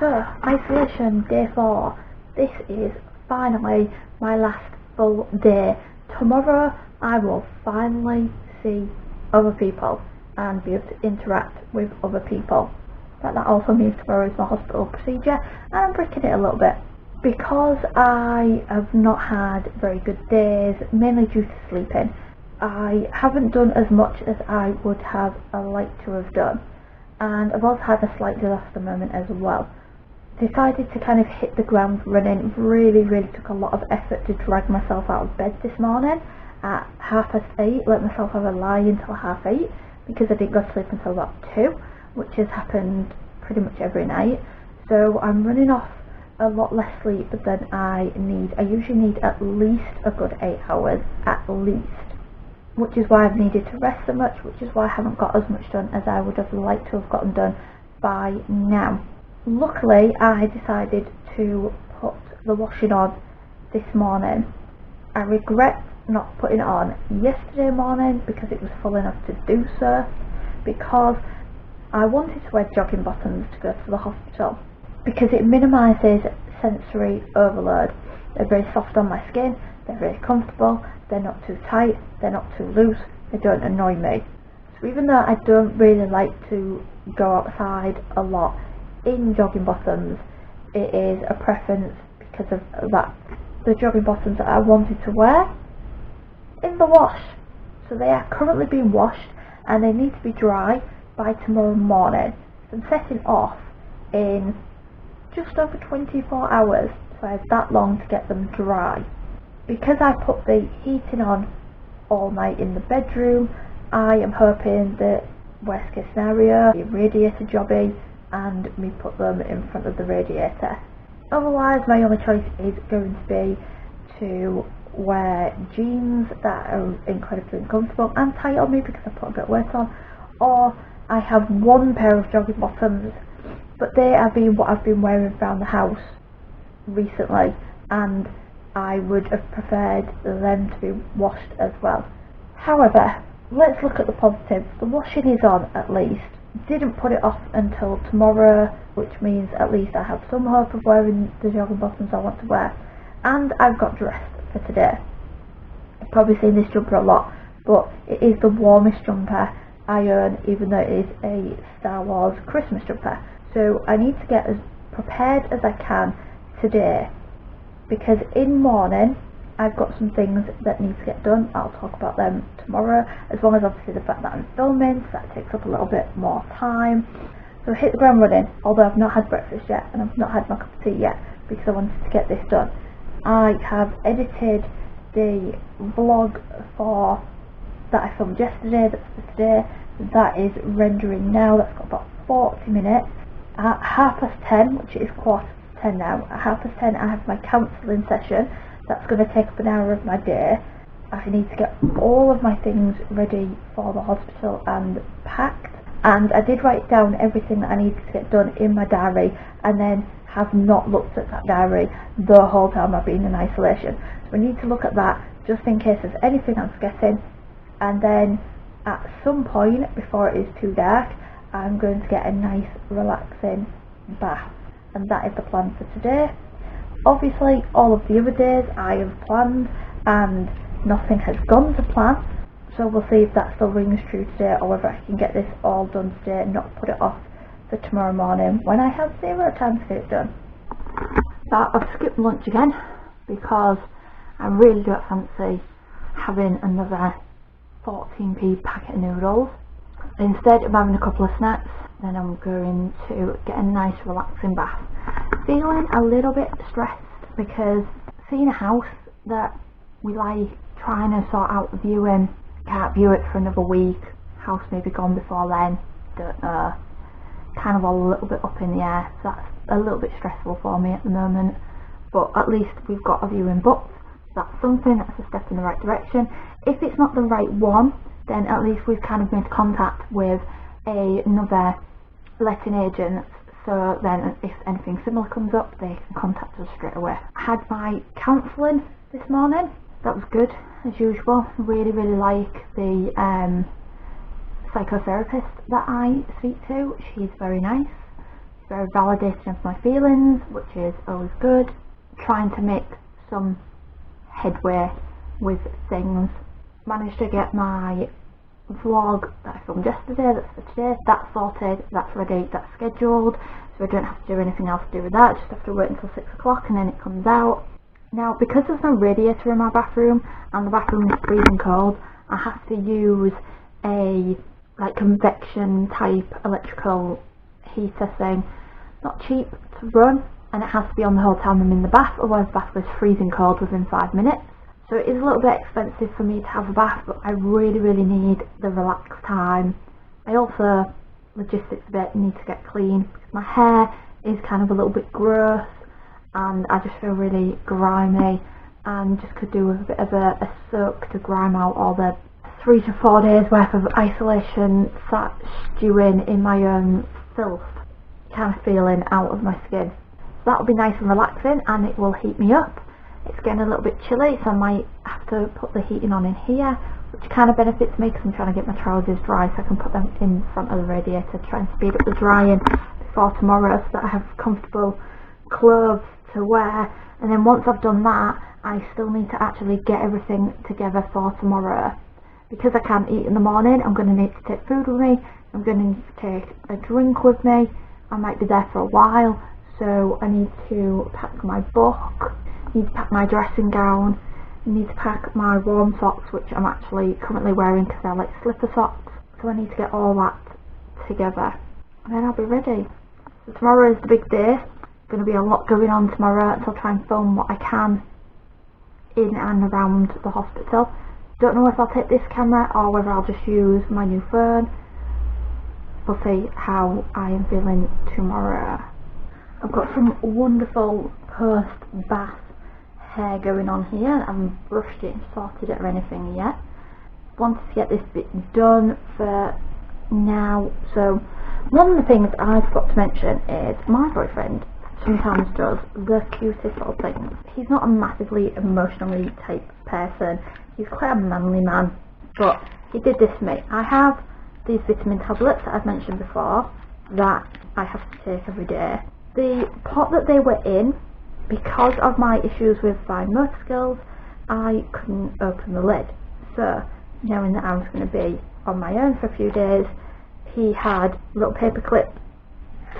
So, isolation day 4. This is finally my last full day. Tomorrow I will finally see other people and be able to interact with other people. But that also means tomorrow is my hospital procedure, and I'm breaking it a little bit because I have not had very good days, mainly due to sleeping. I haven't done as much as I would have liked to have done, and I've also had a slight disaster moment as well. Decided to kind of hit the ground running. Really took a lot of effort to drag myself out of bed this morning at 8:30, let myself have a lie until 8:30 because I didn't go to sleep until about 2, which has happened pretty much every night. So I'm running off a lot less sleep than I need. I usually need at least a good 8 hours, at least, which is why I've needed to rest so much, which is why I haven't got as much done as I would have liked to have gotten done by now. Luckily, I decided to put the washing on this morning. I regret not putting it on yesterday morning because it was full enough to do so, because I wanted to wear jogging bottoms to go to the hospital because it minimises sensory overload. They're very soft on my skin, they're very comfortable, they're not too tight, they're not too loose, they don't annoy me. So even though I don't really like to go outside a lot in jogging bottoms, it is a preference because of that. The jogging bottoms that I wanted to wear in the wash, so they are currently being washed and they need to be dry by tomorrow morning. So I'm setting off in just over 24 hours, so I have that long to get them dry. Because I put the heating on all night in the bedroom, I am hoping that worst case scenario, the radiator jobby and me put them in front of the radiator. Otherwise my only choice is going to be to wear jeans that are incredibly uncomfortable and tight on me because I put a bit of weight on, or I have one pair of jogging bottoms, but they have been what I've been wearing around the house recently, and I would have preferred them to be washed as well. However, let's look at the positives. The washing is on at least. Didn't put it off until tomorrow, which means at least I have some hope of wearing the jogging bottoms I want to wear, and I've got dressed for today. I've probably seen this jumper a lot, but it is the warmest jumper I own, even though it is a Star Wars Christmas jumper. So I need to get as prepared as I can today, because in morning I've got some things that need to get done. I'll talk about them tomorrow, as well as obviously the fact that I'm filming, so that takes up a little bit more time. So hit the ground running, although I've not had breakfast yet and I've not had my cup of tea yet because I wanted to get this done. I have edited the vlog that I filmed yesterday, that's for today. That is rendering now. That's got about 40 minutes. At 10:30, which is 10:15 now, at 10:30 I have my counselling session. That's going to take up an hour of my day. I need to get all of my things ready for the hospital and packed, and I did write down everything that I needed to get done in my diary, and then have not looked at that diary the whole time I've been in isolation. So I need to look at that just in case there's anything I'm forgetting, and then at some point before it is too dark I'm going to get a nice relaxing bath, and that is the plan for today. Obviously all of the other days I have planned and nothing has gone to plan, so we'll see if that still rings true today, or whether I can get this all done today and not put it off for tomorrow morning when I have 0 time to get it done. So I've skipped lunch again because I really don't fancy having another 14p packet of noodles. Instead of having a couple of snacks, then I'm going to get a nice relaxing bath. Feeling a little bit stressed because seeing a house that we like, trying to sort out the viewing, can't view it for another week, house may be gone before then, don't know, kind of all a little bit up in the air, so that's a little bit stressful for me at the moment, but at least we've got a viewing booked. That's something, that's a step in the right direction. If it's not the right one, then at least we've kind of made contact with another letting agent, so then if anything similar comes up they can contact us straight away. I had my counselling this morning, that was good as usual. Really like the psychotherapist that I speak to, she's very nice. very validating of my feelings, which is always good. Trying to make some headway with things. Managed to get my vlog that I filmed yesterday, that's for today, that's sorted, that's ready, that's scheduled, so I don't have to do anything else to do with that, just have to wait until 6 o'clock and then it comes out. Now, because there's no radiator in my bathroom and the bathroom is freezing cold, I have to use a like convection type electrical heater thing. Not cheap to run, and it has to be on the whole time I'm in the bath, otherwise the bath goes freezing cold within 5 minutes. So it is a little bit expensive for me to have a bath, but I really need the relaxed time. I also, logistics a bit, need to get clean because my hair is kind of a little bit gross and I just feel really grimy and just could do with a bit of a soak to grime out all the 3 to 4 days worth of isolation sat stewing in my own filth kind of feeling out of my skin. So that'll be nice and relaxing and it will heat me up. It's getting a little bit chilly, so I might have to put the heating on in here, which kind of benefits me because I'm trying to get my trousers dry so I can put them in front of the radiator, try and speed up the drying before tomorrow so that I have comfortable clothes to wear. And then once I've done that, I still need to actually get everything together for tomorrow. Because I can't eat in the morning, I'm going to need to take food with me, I'm going to need to take a drink with me, I might be there for a while, so I need to pack my book, need to pack my dressing gown, I need to pack my warm socks, which I'm actually currently wearing because they're like slipper socks, so I need to get all that together and then I'll be ready. So tomorrow is the big day. There's going to be a lot going on tomorrow, so I'll try and film what I can in and around the hospital. Don't know if I'll take this camera or whether I'll just use my new phone. We'll see how I am feeling tomorrow. I've got some wonderful post-bath hair going on here. I haven't brushed it and sorted it or anything yet. Wanted to get this bit done for now. So one of the things I forgot to mention is my boyfriend sometimes does the cutest little things. He's not a massively emotionally type person. He's quite a manly man, but he did this for me. I have these vitamin tablets that I've mentioned before that I have to take every day. The pot that they were in, because of my issues with fine motor skills, I couldn't open the lid. So, knowing that I was going to be on my own for a few days, he had a little paperclip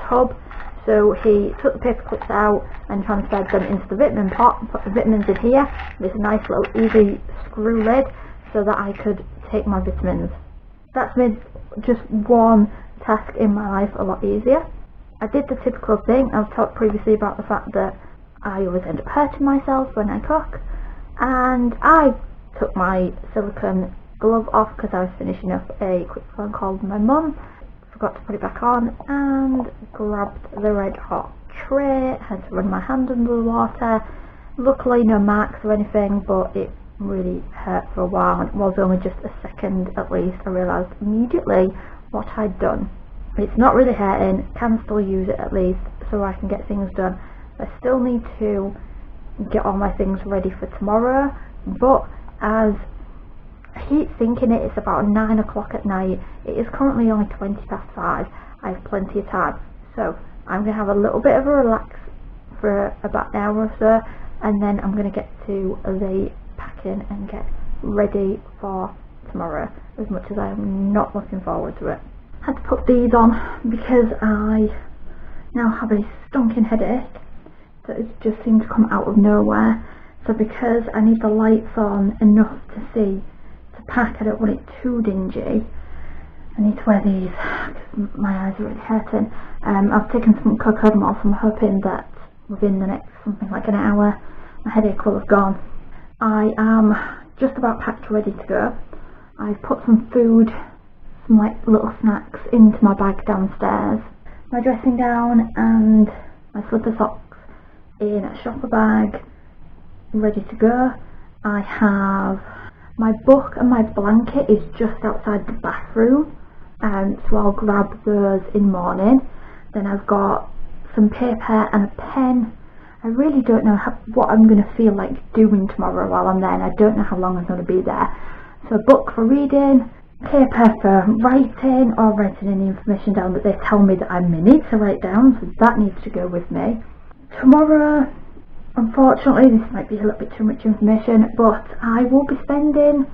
tub, so he took the paper clips out and transferred them into the vitamin pot and put the vitamins in here. There's a nice little easy screw lid so that I could take my vitamins. That's made just one task in my life a lot easier. I did the typical thing. I've talked previously about the fact that I always end up hurting myself when I cook, and I took my silicone glove off because I was finishing up a quick phone call with my mum. Forgot to put it back on and grabbed the red hot tray. Had to run my hand under the water. Luckily no marks or anything, but it really hurt for a while, and it was only just a second at least. I realised immediately what I'd done. It's not really hurting, can still use it at least so I can get things done. I still need to get all my things ready for tomorrow, but as I keep thinking it's about 9 o'clock at night, it is currently only 20 past 5, I have plenty of time, so I'm going to have a little bit of a relax for about an hour or so, and then I'm going to get to the packing and get ready for tomorrow, as much as I am not looking forward to it. I had to put these on because I now have a stonking headache that has just seemed to come out of nowhere. So because I need the lights on enough to see to pack, I don't want it too dingy, I need to wear these because my eyes are really hurting. I've taken some cocodamol, so I'm hoping that within the next something like an hour my headache will have gone. I am just about packed ready to go. I've put some food, some like little snacks into my bag downstairs, my dressing gown and my slipper socks in a shopper bag ready to go. I have my book and my blanket is just outside the bathroom, so I'll grab those in morning. Then I've got some paper and a pen. I really don't know what I'm going to feel like doing tomorrow while I'm there, and I don't know how long I'm going to be there. So a book for reading, paper for writing or writing any information down that they tell me that I may need to write down, so that needs to go with me. Tomorrow, unfortunately, this might be a little bit too much information, but I will be spending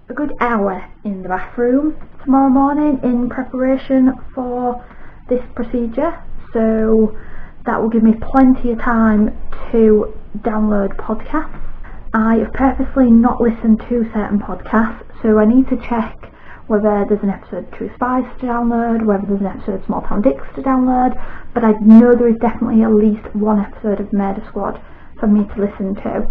a good hour in the bathroom tomorrow morning in preparation for this procedure, so that will give me plenty of time to download podcasts. I have purposely not listened to certain podcasts, so I need to check whether there's an episode of True Spies to download, whether there's an episode of Small Town Dicks to download, but I know there is definitely at least one episode of Murder Squad for me to listen to.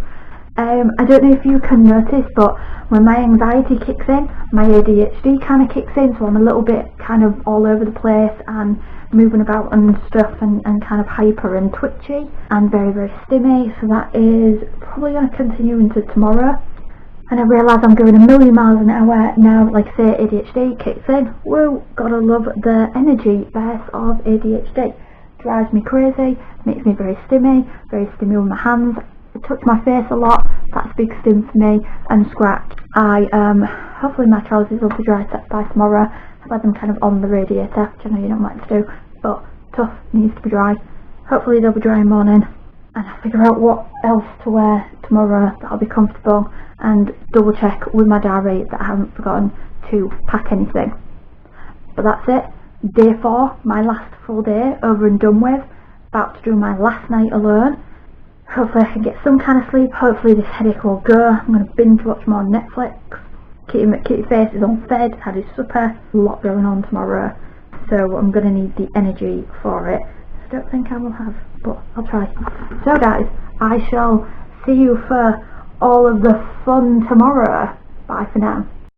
I don't know if you can notice, but when my anxiety kicks in, my ADHD kind of kicks in, so I'm a little bit kind of all over the place and moving about and stuff, and kind of hyper and twitchy and very, very stimmy, so that is probably going to continue into tomorrow. And I realise I'm going a million miles an hour now. Like I say, ADHD kicks in. Woo! Gotta love the energy burst of ADHD. Drives me crazy, makes me very stimmy with my hands. I touch my face a lot, that's a big stim for me, and scratch. Hopefully my trousers will be dry by tomorrow. I've had them kind of on the radiator, which I know you don't like to do, but tough, needs to be dry. Hopefully they'll be dry in the morning, and I'll figure out what else to wear tomorrow that'll be comfortable, and double check with my diary that I haven't forgotten to pack anything. But that's it. Day 4, my last full day over and done with. About to do my last night alone. Hopefully I can get some kind of sleep. Hopefully this headache will go. I'm going to binge watch more Netflix. Kitty Face is all fed, had his supper. A lot going on tomorrow, so I'm going to need the energy for it. I don't think I will have, but I'll try. So guys, I shall see you for all of the fun tomorrow. Bye for now.